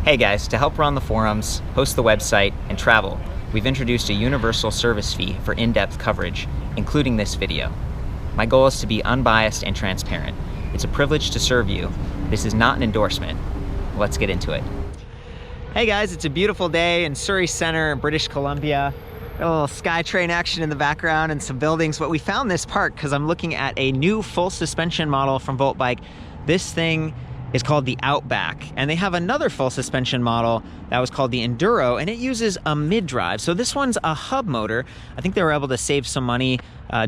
Hey guys, to help run the forums, host the website, and travel, we've introduced a universal service fee for in-depth coverage, including this video. My goal is to be unbiased and transparent. It's a privilege to serve you. This is not an endorsement. Let's get into it. Hey guys, it's a beautiful day in Surrey Center in British Columbia. Got a little SkyTrain action in the background and some buildings, but we found this park because I'm looking at a new full suspension model from VoltBike. This thing is called the Outback, and they have another full suspension model that was called the Enduro, and it uses a mid-drive. So this one's a hub motor. I think they were able to save some money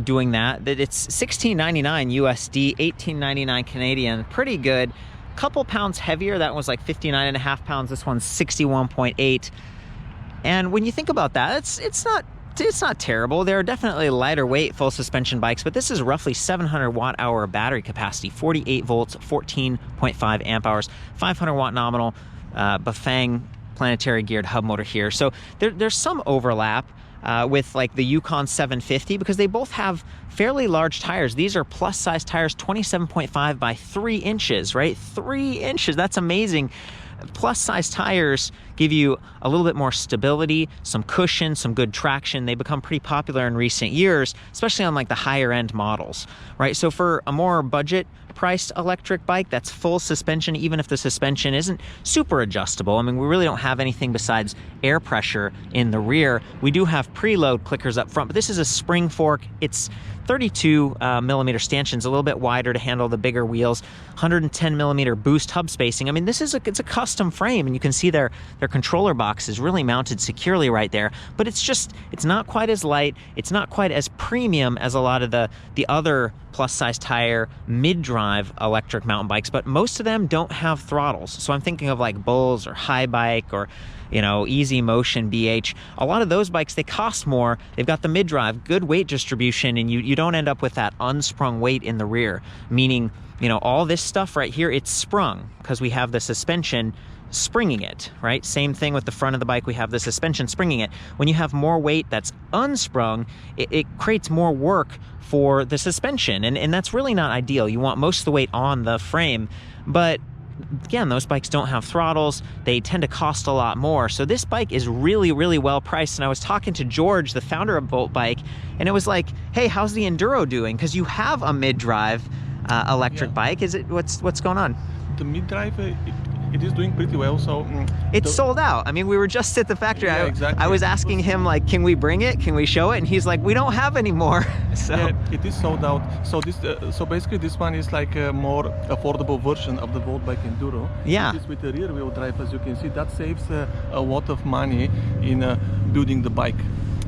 doing that. It's $16.99 USD, $18.99 Canadian, pretty good. Couple pounds heavier. That was like 59.5 pounds. This one's 61.8. And when you think about that, it's not terrible. There are definitely lighter weight full suspension bikes, but this is roughly 700 watt-hour battery capacity, 48 volts, 14.5 amp hours, 500 watt nominal, Bafang planetary geared hub motor here. So there's some overlap with like the Yukon 750 because they both have fairly large tires. These are plus size tires, 27.5 by 3 inches, right? 3 inches, that's amazing. Plus size tires give you a little bit more stability, some cushion, some good traction. They become pretty popular in recent years, especially on like the higher end models, right? So for a more budget priced electric bike that's full suspension, even if the suspension isn't super adjustable, I mean, we really don't have anything besides air pressure in the rear. We do have preload clickers up front, but this is a spring fork. It's 32 millimeter stanchions, a little bit wider to handle the bigger wheels, 110 millimeter boost hub spacing. I mean, it's a custom frame, and you can see their controller box is really mounted securely right there, but it's not quite as light. It's not quite as premium as a lot of the other plus size tire mid-drive electric mountain bikes, but most of them don't have throttles. So I'm thinking of like Bulls or High Bike or, you know, Easy Motion BH. A lot of those bikes, they cost more. They've got the mid-drive, good weight distribution, and you don't end up with that unsprung weight in the rear, meaning, you know, all this stuff right here, it's sprung because we have the suspension springing it, right? Same thing with the front of the bike, we have the suspension springing it. When you have more weight that's unsprung, it creates more work for the suspension, and that's really not ideal. You want most of the weight on the frame, but again, those bikes don't have throttles. They tend to cost a lot more. So this bike is really, really well priced. And I was talking to George, the founder of VoltBike, and it was like, hey, how's the Enduro doing? Because you have a mid-drive electric bike. Is it what's going on? The mid-drive, it is doing pretty well. So it's sold out. I mean, we were just at the factory. Yeah, exactly. I was asking him, like, can we bring it? Can we show it? And he's like, we don't have any more. So yeah, it is sold out. So this, so basically, this one is like a more affordable version of the VoltBike Enduro. Yeah. It is with the rear-wheel drive, as you can see. That saves a lot of money in building the bike.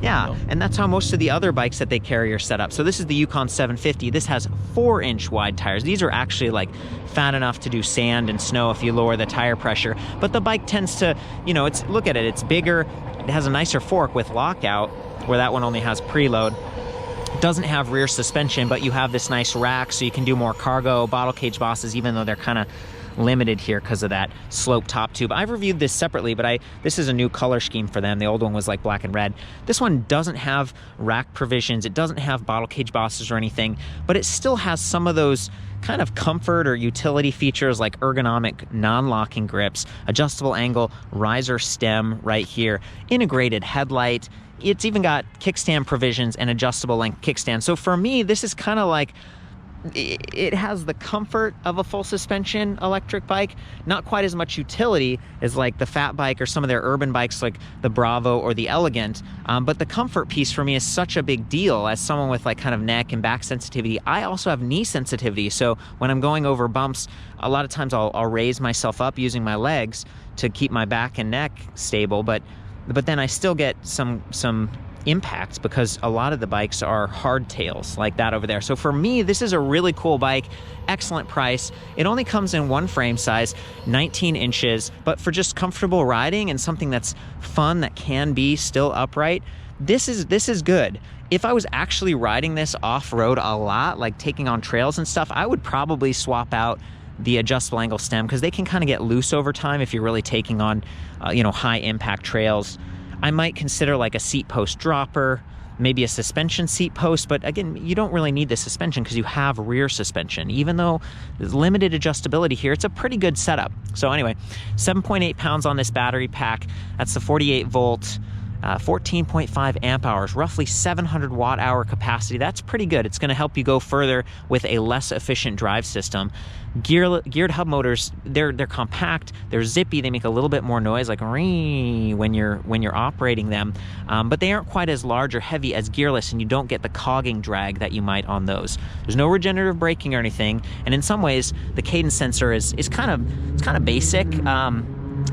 Yeah, and that's how most of the other bikes that they carry are set up. So this is the Yukon 750. This has 4-inch wide tires. These are actually like fat enough to do sand and snow if you lower the tire pressure. But the bike tends to, you know, look at it, it's bigger. It has a nicer fork with lockout, where that one only has preload. It doesn't have rear suspension, but you have this nice rack, so you can do more cargo, bottle cage bosses, even though they're kind of limited here because of that slope top tube. I've reviewed this separately, but this is a new color scheme for them. The old one was like black and red. This one doesn't have rack provisions. It doesn't have bottle cage bosses or anything, but it still has some of those kind of comfort or utility features like ergonomic non-locking grips, adjustable angle riser stem right here, integrated headlight. It's even got kickstand provisions and adjustable length kickstand. So for me, this is kind of like, it has the comfort of a full suspension electric bike, not quite as much utility as like the Fat Bike or some of their urban bikes like the Bravo or the Elegant, but the comfort piece for me is such a big deal. As someone with like kind of neck and back sensitivity, I also have knee sensitivity, so when I'm going over bumps, a lot of times I'll raise myself up using my legs to keep my back and neck stable, but then I still get some impacts because a lot of the bikes are hardtails like that over there. So for me, this is a really cool bike, excellent price. It only comes in one frame size, 19 inches, but for just comfortable riding and something that's fun that can be still upright, this is good. If I was actually riding this off-road a lot, like taking on trails and stuff, I would probably swap out the adjustable angle stem because they can kind of get loose over time if you're really taking on, you know, high impact trails. I might consider like a seat post dropper, maybe a suspension seat post, but again, you don't really need the suspension because you have rear suspension. Even though there's limited adjustability here, it's a pretty good setup. So anyway, 7.8 pounds on this battery pack. That's the 48 volt, 14.5 amp hours, roughly 700 watt hour capacity. That's pretty good. It's going to help you go further with a less efficient drive system. Geared hub motors, they're compact, they're zippy, they make a little bit more noise, like when you're operating them, but they aren't quite as large or heavy as gearless, and you don't get the cogging drag that you might on those. There's no regenerative braking or anything, and in some ways, the Cadence Sensor is kind of basic.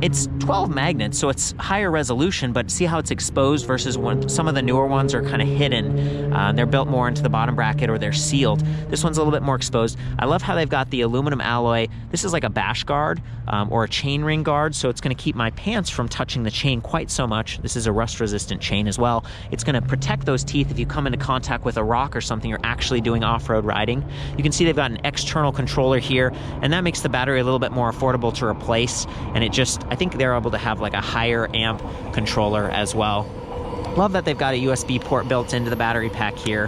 It's 12 magnets, so it's higher resolution, but see how it's exposed versus when some of the newer ones are kind of hidden. They're built more into the bottom bracket, or they're sealed. This one's a little bit more exposed. I love how they've got the aluminum alloy. This is like a bash guard or a chain ring guard, so it's going to keep my pants from touching the chain quite so much. This is a rust-resistant chain as well. It's going to protect those teeth if you come into contact with a rock or something you're actually doing off-road riding. You can see they've got an external controller here, and that makes the battery a little bit more affordable to replace, and I think they're able to have like a higher amp controller as well. Love that they've got a USB port built into the battery pack here.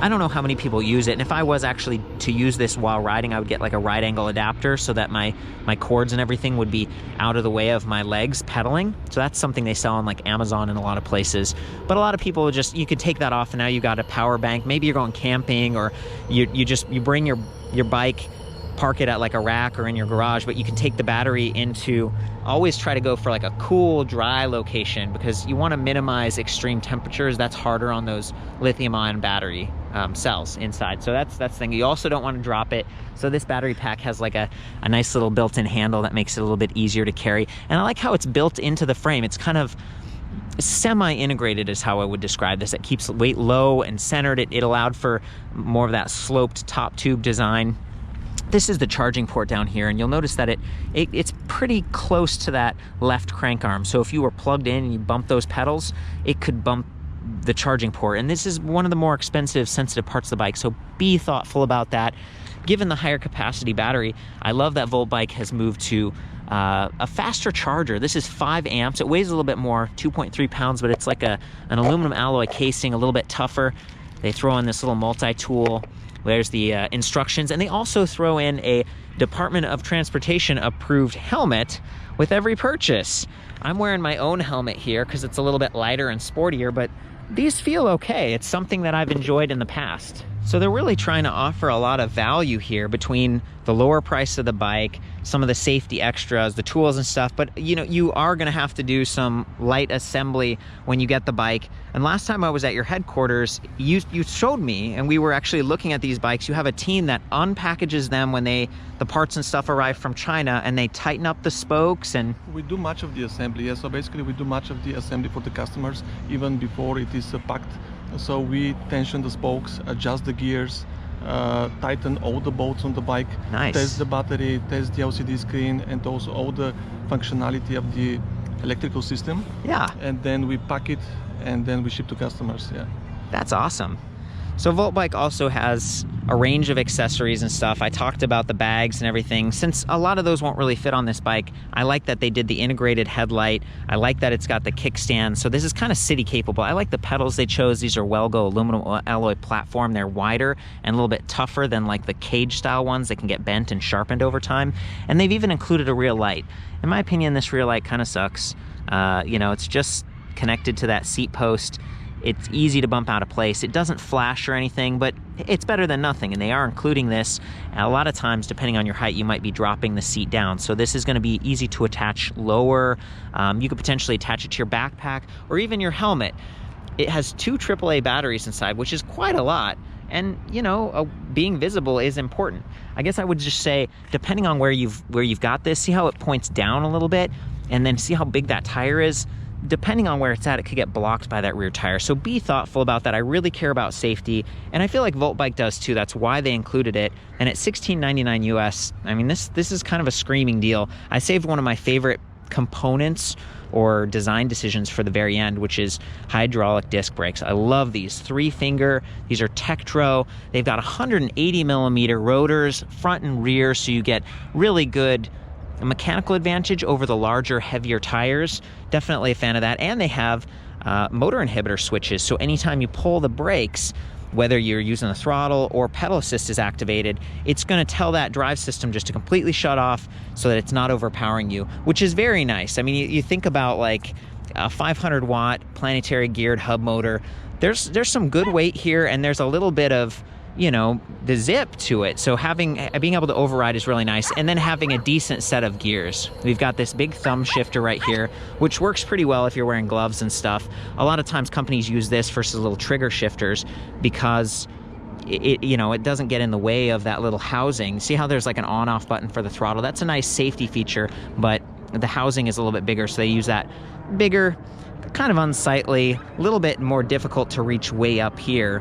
I don't know how many people use it, and if I was actually to use this while riding, I would get like a right angle adapter so that my cords and everything would be out of the way of my legs pedaling. So that's something they sell on like Amazon and a lot of places. But a lot of people you could take that off, and now you got a power bank. Maybe you're going camping, or you bring your bike, park it at like a rack or in your garage, but you can take the battery into, always try to go for like a cool, dry location, because you want to minimize extreme temperatures. That's harder on those lithium-ion battery cells inside. So that's the thing. You also don't want to drop it. So this battery pack has like a nice little built-in handle that makes it a little bit easier to carry. And I like how it's built into the frame. It's kind of semi-integrated is how I would describe this. It keeps weight low and centered. It allowed for more of that sloped top tube design. This is the charging port down here, and you'll notice that it's pretty close to that left crank arm. So if you were plugged in and you bump those pedals, it could bump the charging port. And this is one of the more expensive, sensitive parts of the bike, so be thoughtful about that. Given the higher capacity battery, I love that VoltBike has moved to a faster charger. This is 5 amps. It weighs a little bit more, 2.3 pounds, but it's like an aluminum alloy casing, a little bit tougher. They throw in this little multi-tool. There's the instructions, and they also throw in a Department of Transportation approved helmet with every purchase. I'm wearing my own helmet here because it's a little bit lighter and sportier, but these feel okay. It's something that I've enjoyed in the past. So they're really trying to offer a lot of value here between the lower price of the bike, some of the safety extras, the tools and stuff, but you are gonna have to do some light assembly when you get the bike. And last time I was at your headquarters, you showed me, and we were actually looking at these bikes. You have a team that unpackages them when the parts and stuff arrive from China, and they tighten up the spokes. And we do much of the assembly. Yeah, so basically we do much of the assembly for the customers even before it is packed. So we tension the spokes, adjust the gears, tighten all the bolts on the bike, nice. Test the battery, test the LCD screen, and also all the functionality of the electrical system. Yeah. And then we pack it, and then we ship to customers. Yeah. That's awesome. So VoltBike also has a range of accessories and stuff. I talked about the bags and everything. Since a lot of those won't really fit on this bike, I like that they did the integrated headlight. I like that it's got the kickstand. So this is kind of city capable. I like the pedals they chose. These are Welgo aluminum alloy platform. They're wider and a little bit tougher than like the cage style ones that can get bent and sharpened over time. And they've even included a rear light. In my opinion, this rear light kind of sucks. It's just connected to that seat post. It's easy to bump out of place. It doesn't flash or anything, but it's better than nothing, and they are including this. And a lot of times, depending on your height, you might be dropping the seat down. So this is going to be easy to attach lower. You could potentially attach it to your backpack or even your helmet. It has 2 AAA batteries inside, which is quite a lot. And being visible is important. I guess I would just say, depending on where you've got this, see how it points down a little bit, and then see how big that tire is. Depending on where it's at, it could get blocked by that rear tire. So be thoughtful about that. I really care about safety, and I feel like VoltBike does too. That's why they included it. And at $16.99 US, I mean, this is kind of a screaming deal. I saved one of my favorite components or design decisions for the very end, which is hydraulic disc brakes. I love these 3-finger. These are Tektro. They've got 180 millimeter rotors, front and rear, so you get really good mechanical advantage over the larger, heavier tires. Definitely a fan of that. And they have motor inhibitor switches. So anytime you pull the brakes, whether you're using the throttle or pedal assist is activated, it's going to tell that drive system just to completely shut off so that it's not overpowering you, which is very nice. I mean, you think about like a 500 watt planetary geared hub motor. There's some good weight here, and there's a little bit of, you know, the zip to it. So being able to override is really nice. And then having a decent set of gears. We've got this big thumb shifter right here, which works pretty well if you're wearing gloves and stuff. A lot of times companies use this versus little trigger shifters because it doesn't get in the way of that little housing. See how there's like an on-off button for the throttle? That's a nice safety feature, but the housing is a little bit bigger, so they use that bigger, kind of unsightly, a little bit more difficult to reach way up here,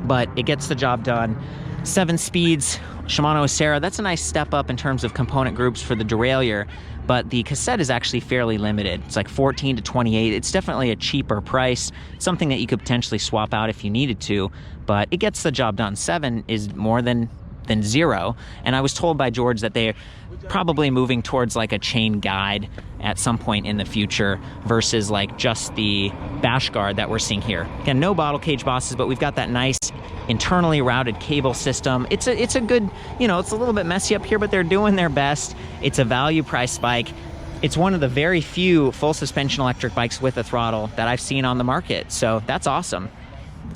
but it gets the job done. 7 speeds, Shimano Acera. That's a nice step up in terms of component groups for the derailleur, but the cassette is actually fairly limited. It's like 14 to 28. It's definitely a cheaper price, something that you could potentially swap out if you needed to, but it gets the job done. 7 is more than 0, and I was told by George that they're probably moving towards like a chain guide at some point in the future versus like just the bash guard that we're seeing here. Again, no bottle cage bosses, but we've got that nice internally routed cable system. It's a good, it's a little bit messy up here, but they're doing their best. It's a value price bike. It's one of the very few full suspension electric bikes with a throttle that I've seen on the market, so that's awesome.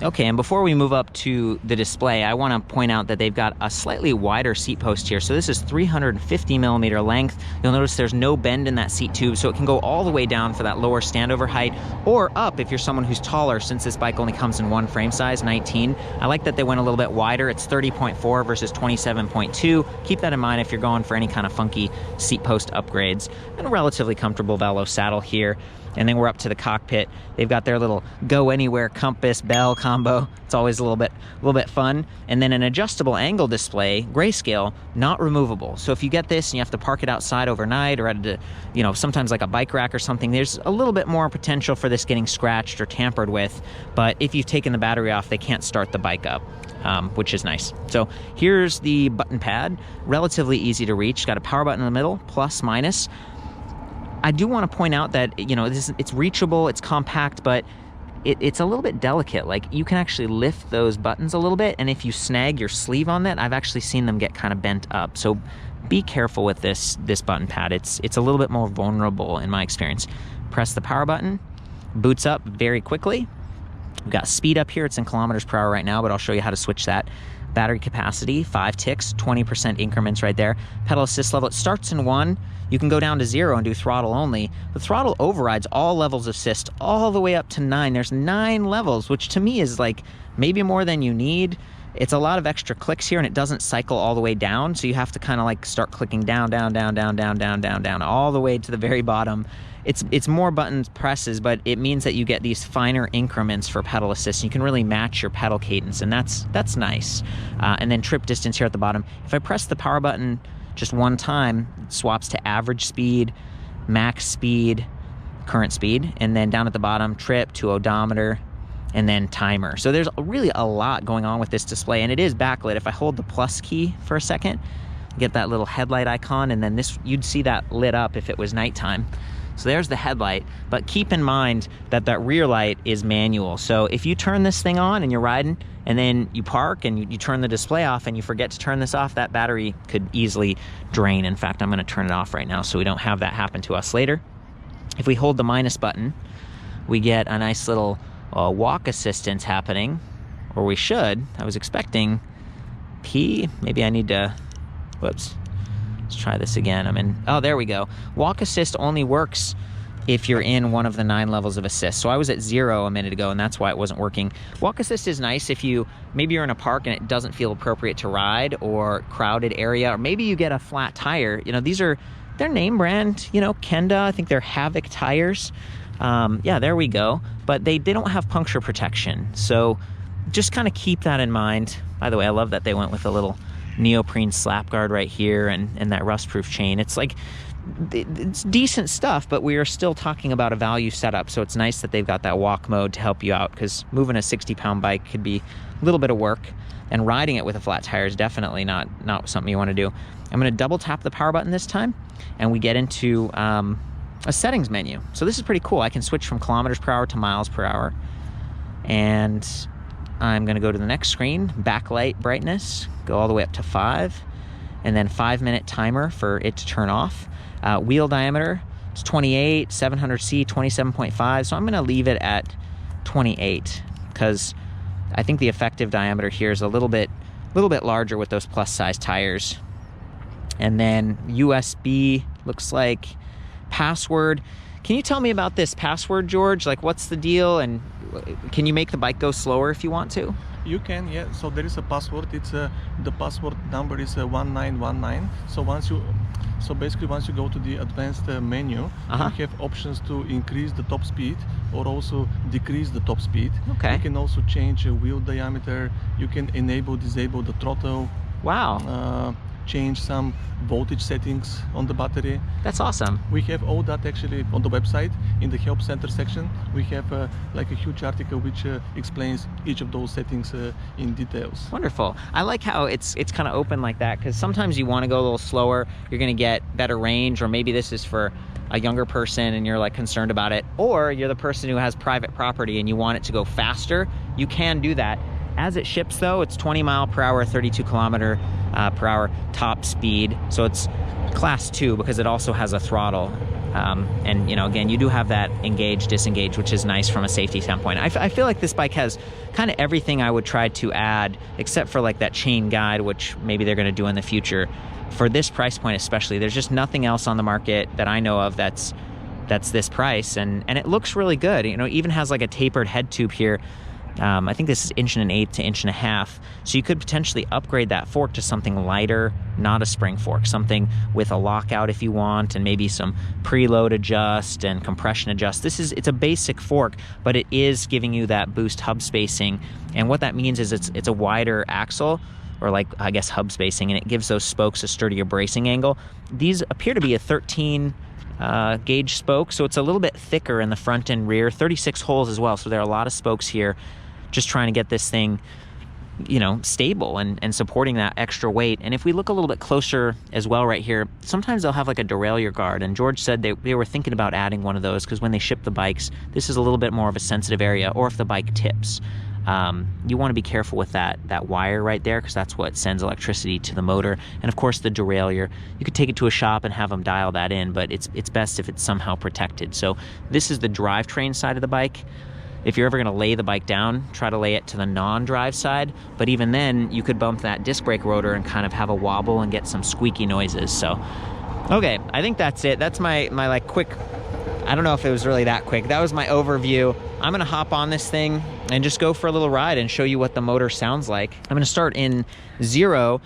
Okay, and before we move up to the display, I want to point out that they've got a slightly wider seat post here. So this is 350 millimeter length. You'll notice there's no bend in that seat tube, so it can go all the way down for that lower standover height, or up if you're someone who's taller, since this bike only comes in one frame size, 19. I like that they went a little bit wider. It's 30.4 versus 27.2. Keep that in mind if you're going for any kind of funky seat post upgrades. And a relatively comfortable Velo saddle here. And then we're up to the cockpit. They've got their little go anywhere compass bell combo. It's always a little bit fun. And then an adjustable angle display, grayscale, not removable. So if you get this and you have to park it outside overnight or at a, sometimes like a bike rack or something, there's a little bit more potential for this getting scratched or tampered with. But if you've taken the battery off, they can't start the bike up, which is nice. So here's the button pad, relatively easy to reach. Got a power button in the middle, plus, minus. I do want to point out that, it's reachable, it's compact, but it's a little bit delicate. Like, you can actually lift those buttons a little bit, and if you snag your sleeve on that, I've actually seen them get kind of bent up. So be careful with this button pad. It's a little bit more vulnerable in my experience. Press the power button, boots up very quickly. We've got speed up here. It's in kilometers per hour right now, but I'll show you how to switch that. Battery capacity, 5 ticks, 20% increments right there. Pedal assist level, it starts in 1. You can go down to 0 and do throttle only. The throttle overrides all levels of assist all the way up to 9. There's 9 levels, which to me is like maybe more than you need. It's a lot of extra clicks here, and it doesn't cycle all the way down, so you have to kind of like start clicking down, down, down, down, down, down, down, down, all the way to the very bottom. It's more buttons presses, but it means that you get these finer increments for pedal assist. You can really match your pedal cadence, and that's nice. And then trip distance here at the bottom. If I press the power button just one time, it swaps to average speed, max speed, current speed, and then down at the bottom, trip to odometer, and then timer. So there's really a lot going on with this display, and it is backlit. If I hold the plus key for a second, get that little headlight icon, and then you'd see that lit up if it was nighttime. So there's the headlight, but keep in mind that rear light is manual. So if you turn this thing on and you're riding, and then you park and you turn the display off and you forget to turn this off, that battery could easily drain. In fact, I'm gonna turn it off right now so we don't have that happen to us later. If we hold the minus button, we get a nice little walk assistance happening, or we should. I was expecting P. Maybe I need to, whoops. Let's try this again. Oh, there we go. Walk assist only works if you're in one of the 9 levels of assist. So I was at 0 a minute ago, and that's why it wasn't working. Walk assist is nice if maybe you're in a park and it doesn't feel appropriate to ride, or crowded area, or maybe you get a flat tire. They're name brand, Kenda. I think they're Havoc tires. Yeah, there we go. But they don't have puncture protection. So just kind of keep that in mind. By the way, I love that they went with a little neoprene slap guard right here and that rust-proof chain. It's decent stuff, but we are still talking about a value setup, so it's nice that they've got that walk mode to help you out, because moving a 60-pound bike could be a little bit of work, and riding it with a flat tire is definitely not something you want to do. I'm going to double tap the power button this time, and we get into a settings menu. So this is pretty cool. I can switch from kilometers per hour to miles per hour. And I'm gonna go to the next screen, backlight brightness, go all the way up to 5, and then 5-minute timer for it to turn off. Wheel diameter, it's 28, 700C, 27.5. So I'm gonna leave it at 28 because I think the effective diameter here is a little bit larger with those plus size tires. And then USB, looks like password. Can you tell me about this password, George? Like, what's the deal? And can you make the bike go slower if you want to? You can, yeah. So there is a password. It's the password number is 1919. So basically, once you go to the advanced menu, you have options to increase the top speed or also decrease the top speed. Okay. You can also change wheel diameter. You can enable, disable the throttle. Wow. Change some voltage settings on the battery. That's awesome. We have all that actually on the website. In the help center section, we have like a huge article which explains each of those settings in details. Wonderful. I like how it's kind of open like that, because sometimes you want to go a little slower, you're going to get better range, or maybe this is for a younger person and you're like concerned about it, or you're the person who has private property and you want it to go faster. You can do that. As it ships though, it's 20 mile per hour, 32 kilometer per hour top speed. So it's class 2 because it also has a throttle. And you know, again, you do have that engage, disengage, which is nice from a safety standpoint. I feel like this bike has kind of everything I would try to add, except for like that chain guide, which maybe they're gonna do in the future. For this price point especially, there's just nothing else on the market that I know of that's this price, and it looks really good. You know, even has like a tapered head tube here. I think this is 1.125 to 1.5 inches. So you could potentially upgrade that fork to something lighter, not a spring fork, something with a lockout if you want, and maybe some preload adjust and compression adjust. It's a basic fork, but it is giving you that boost hub spacing. And what that means is it's a wider axle, or like, I guess, hub spacing, and it gives those spokes a sturdier bracing angle. These appear to be a 13 gauge spoke, so it's a little bit thicker in the front and rear, 36 holes as well. So there are a lot of spokes here, just trying to get this thing, you know, stable and supporting that extra weight. And if we look a little bit closer as well right here, sometimes they'll have like a derailleur guard, and George said they were thinking about adding one of those because when they ship the bikes, this is a little bit more of a sensitive area, or if the bike tips. You want to be careful with that wire right there, because that's what sends electricity to the motor. And of course the derailleur, you could take it to a shop and have them dial that in, but it's best if it's somehow protected. So this is the drivetrain side of the bike. If you're ever going to lay the bike down, try to lay it to the non-drive side, but even then you could bump that disc brake rotor and kind of have a wobble and get some squeaky noises. So okay, I think that's it. That's my like quick, I don't know if it was really that quick. That was my overview. I'm gonna hop on this thing and just go for a little ride and show you what the motor sounds like. I'm gonna start in 0,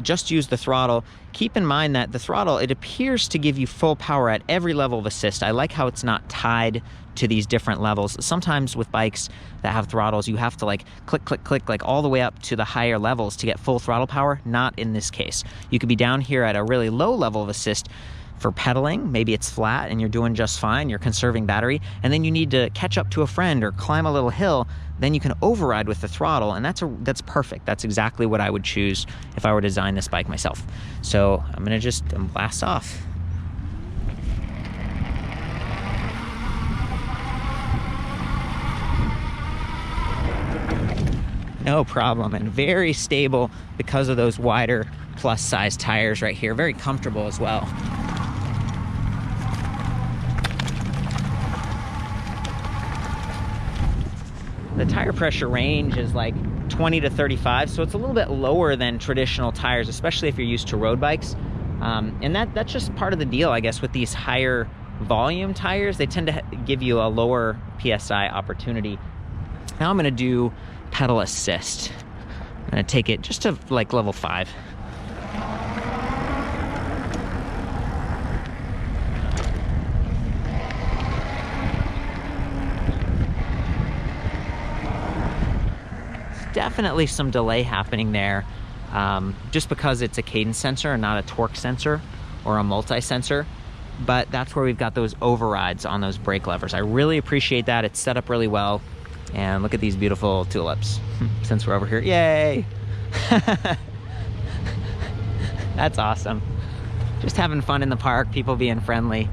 just use the throttle. Keep in mind that the throttle, it appears to give you full power at every level of assist. I like how it's not tied to these different levels. Sometimes with bikes that have throttles, you have to like click, click, click, like all the way up to the higher levels to get full throttle power. Not in this case. You could be down here at a really low level of assist for pedaling. Maybe it's flat and you're doing just fine, you're conserving battery, and then you need to catch up to a friend or climb a little hill, then you can override with the throttle, and that's perfect. That's exactly what I would choose if I were to design this bike myself. So I'm gonna just blast off. No problem, and very stable because of those wider plus size tires right here. Very comfortable as well. The tire pressure range is like 20 to 35, so it's a little bit lower than traditional tires, especially if you're used to road bikes. And that's just part of the deal, I guess, with these higher volume tires. They tend to give you a lower PSI opportunity. Now I'm gonna do pedal assist. I'm gonna take it just to like level 5. Definitely some delay happening there, just because it's a cadence sensor and not a torque sensor or a multi-sensor. But that's where we've got those overrides on those brake levers. I really appreciate that. It's set up really well. And look at these beautiful tulips. Since we're over here, yay! That's awesome. Just having fun in the park, people being friendly.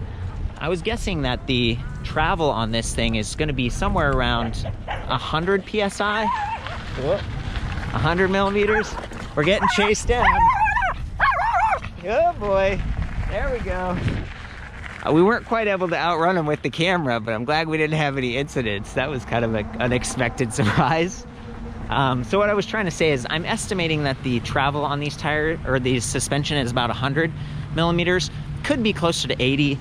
I was guessing that the travel on this thing is going to be somewhere around 100 psi. 100 millimeters. We're getting chased down. Oh boy, there we go. We weren't quite able to outrun him with the camera, but I'm glad we didn't have any incidents. That was kind of an unexpected surprise. So what I was trying to say is I'm estimating that the travel on these tires, or the suspension, is about 100 millimeters. Could be closer to 80.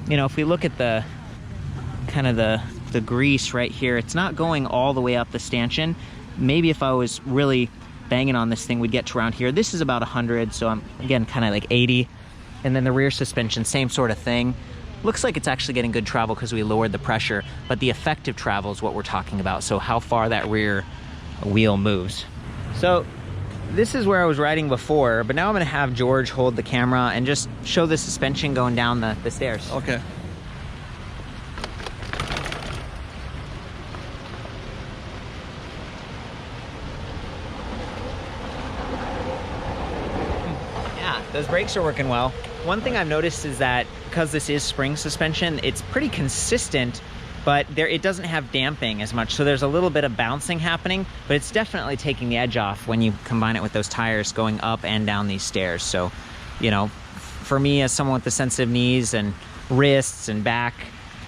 You know, if we look at the kind of the grease right here, it's not going all the way up the stanchion. Maybe if I was really banging on this thing, we'd get to around here. This is about 100, so I'm, again, kind of like 80. And then the rear suspension, same sort of thing. Looks like it's actually getting good travel because we lowered the pressure, but the effective travel is what we're talking about, so how far that rear wheel moves. So this is where I was riding before, but now I'm gonna have George hold the camera and just show the suspension going down the stairs. Okay. Those brakes are working well. One thing I've noticed is that because this is spring suspension, it's pretty consistent, but it doesn't have damping as much. So there's a little bit of bouncing happening, but it's definitely taking the edge off when you combine it with those tires going up and down these stairs. So, you know, for me as someone with the sensitive knees and wrists and back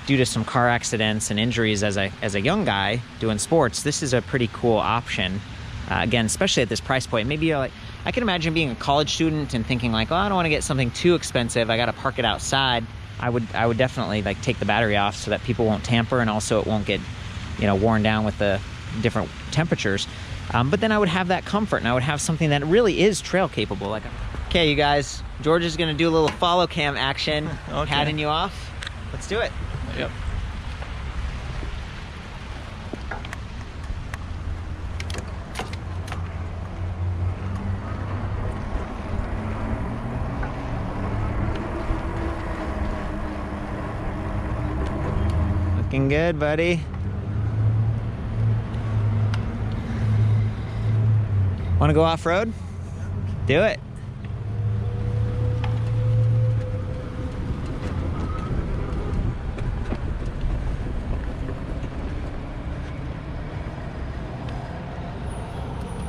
due to some car accidents and injuries as a young guy doing sports, this is a pretty cool option. Again, especially at this price point. Maybe you're like, I can imagine being a college student and thinking like, oh, I don't want to get something too expensive. I got to park it outside. I would definitely like take the battery off so that people won't tamper, and also it won't get, you know, worn down with the different temperatures. But then I would have that comfort, and I would have something that really is trail capable. Like, okay, you guys, George is going to do a little follow cam action, okay. Patting you off. Let's do it. Yep. Looking good, buddy. Want to go off-road? Do it.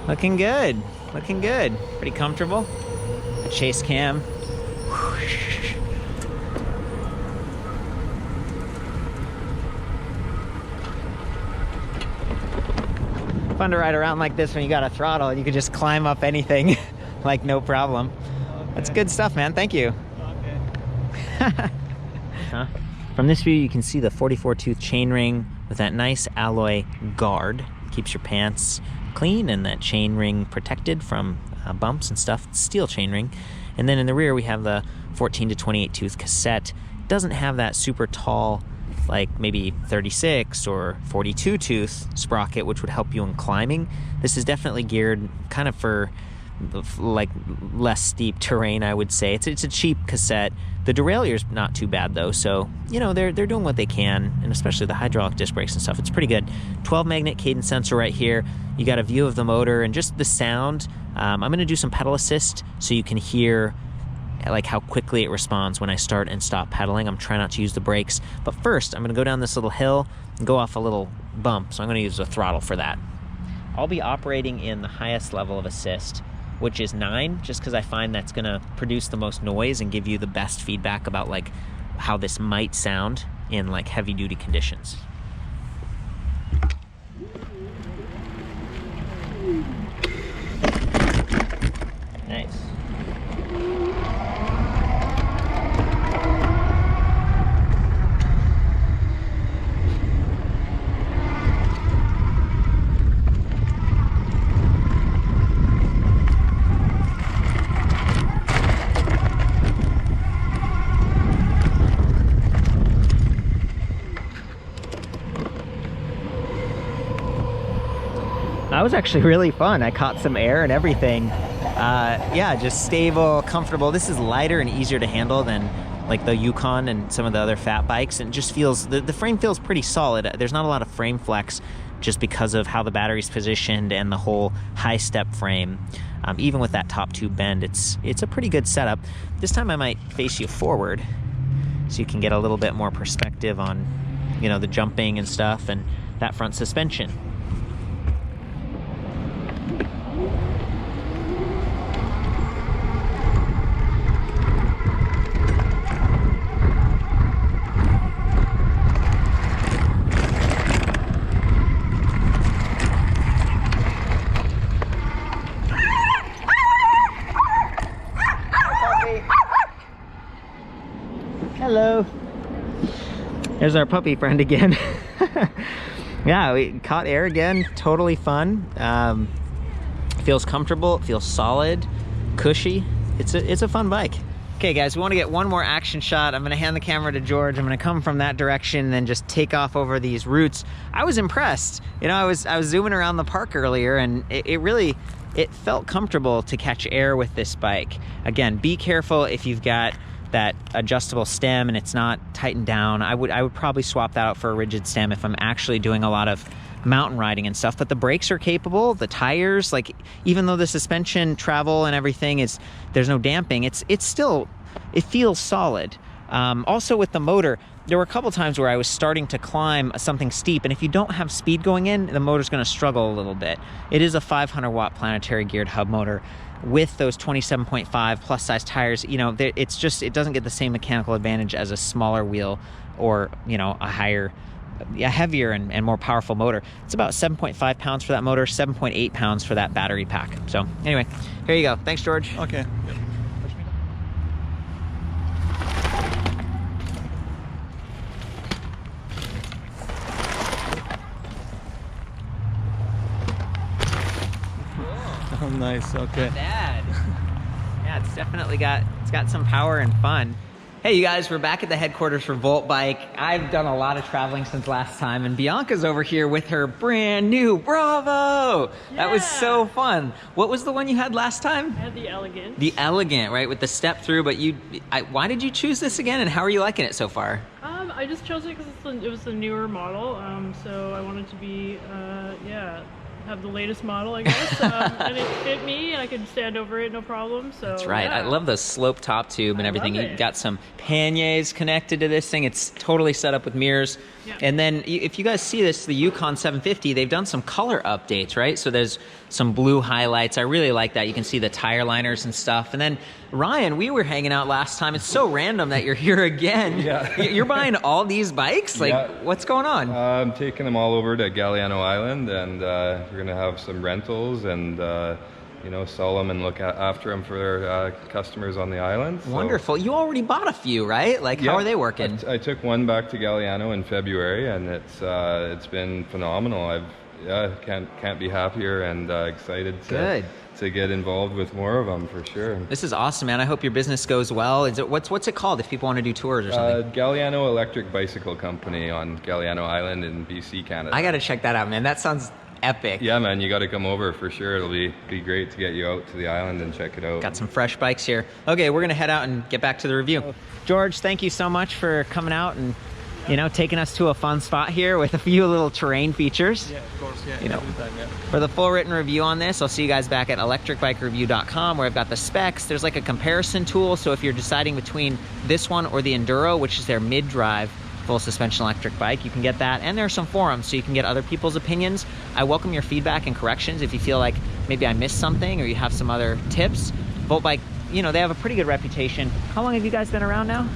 Looking good. Looking good. Pretty comfortable. Chase cam. Fun to ride around like this when you got a throttle and you can just climb up anything like no problem. Okay. That's good stuff, man. Thank you. Okay. From this view, you can see the 44 tooth chainring with that nice alloy guard. Keeps your pants clean and that chainring protected from bumps and stuff. It's steel chainring. And then in the rear, we have the 14 to 28 tooth cassette. Doesn't have that super tall, like maybe 36 or 42 tooth sprocket, which would help you in climbing. This is definitely geared kind of for like less steep terrain, I would say. It's a cheap cassette. The derailleur's not too bad though, so you know they're doing what they can, and especially the hydraulic disc brakes and stuff. It's pretty good. 12 magnet cadence sensor right here. You got a view of the motor and just the sound. I'm gonna do some pedal assist so you can hear like how quickly it responds when I start and stop pedaling. I'm trying not to use the brakes, but first I'm gonna go down this little hill and go off a little bump, so I'm gonna use the throttle for that. I'll be operating in the highest level of assist, which is 9, just because I find that's gonna produce the most noise and give you the best feedback about like how this might sound in like heavy duty conditions. Nice. That was actually really fun. I caught some air and everything. Yeah, just stable, comfortable. This is lighter and easier to handle than like the Yukon and some of the other fat bikes, and it just feels, the frame feels pretty solid. There's not a lot of frame flex just because of how the battery's positioned and the whole high step frame. Even with that top tube bend, it's a pretty good setup. This time I might face you forward so you can get a little bit more perspective on, you know, the jumping and stuff, and that front suspension. Hello. There's our puppy friend again. Yeah, we caught air again. Totally fun. Feels comfortable. It feels solid, cushy. It's a fun bike. Okay, guys, we want to get one more action shot. I'm going to hand the camera to George. I'm going to come from that direction and then just take off over these routes. I was impressed. You know, I was zooming around the park earlier, and it felt comfortable to catch air with this bike. Again, be careful if you've got that adjustable stem and it's not tightened down. I would probably swap that out for a rigid stem if I'm actually doing a lot of mountain riding and stuff. But the brakes are capable, the tires, like, even though the suspension travel and everything there's no damping, it feels solid. Also with the motor, there were a couple times where I was starting to climb something steep, and if you don't have speed going in, the motor's going to struggle a little bit. It is a 500 watt planetary geared hub motor with those 27.5 plus size tires. You know, it doesn't get the same mechanical advantage as a smaller wheel or, you know, a heavier and more powerful motor. It's about 7.5 pounds for that motor, 7.8 pounds for that battery pack. So anyway, here you go. Thanks, George. Okay. Yep. Oh, nice. Okay. Not bad. Yeah, it's definitely got some power and fun. Hey, you guys, we're back at the headquarters for VoltBike. I've done a lot of traveling since last time, and Bianca's over here with her brand new Bravo. Yeah. That was so fun. What was the one you had last time? I had the Elegant. The Elegant, right, with the step through. But why did you choose this again, and how are you liking it so far? I just chose it because it was the newer model, so I wanted to be, have the latest model, I guess, and it fit me, and I could stand over it no problem. So that's right. Yeah. I love the slope top tube and everything. You got some panniers connected to this thing. It's totally set up with mirrors. Yeah. And then if you guys see this, the Yukon 750, they've done some color updates, right? So there's some blue highlights. I really like that. You can see the tire liners and stuff. And then Ryan, we were hanging out last time. It's so random that you're here again. Yeah. You're buying all these bikes? Like, yeah. What's going on? I'm taking them all over to Galiano Island, and we're going to have some rentals and sell them and look after them for customers on the island. So. Wonderful. You already bought a few, right? Like, how are they working? I took one back to Galiano in February, and it's been phenomenal. Can't be happier, and excited to get involved with more of them for sure. This is awesome, man. I hope your business goes well. What's it called if people want to do tours or something? Galiano Electric Bicycle Company on Galiano Island in BC, Canada. I got to check that out, man. That sounds epic. Yeah, man, you got to come over for sure. It'll be great to get you out to the island and check it out. Got some fresh bikes here. Okay, we're gonna head out and get back to the review. George, thank you so much for coming out and taking us to a fun spot here with a few little terrain features. Yeah, of course. Yeah, every time, yeah. For the full written review on this, I'll see you guys back at ElectricBikeReview.com, where I've got the specs. There's like a comparison tool, so if you're deciding between this one or the Enduro, which is their mid-drive full suspension electric bike, you can get that. And there are some forums, so you can get other people's opinions. I welcome your feedback and corrections if you feel like maybe I missed something or you have some other tips. VoltBike, they have a pretty good reputation. How long have you guys been around now?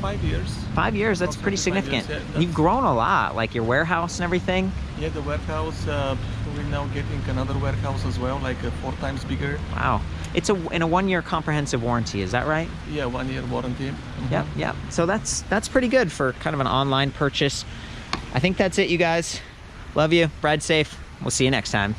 5 years. 5 years, that's pretty significant. Years, yeah, You've grown a lot, like your warehouse and everything. Yeah, the warehouse, we're now getting another warehouse as well, like 4 times bigger. Wow. It's in a 1-year comprehensive warranty, is that right? Yeah, 1-year warranty. Mm-hmm. Yep. So that's pretty good for kind of an online purchase. I think that's it, you guys. Love you. Ride safe. We'll see you next time.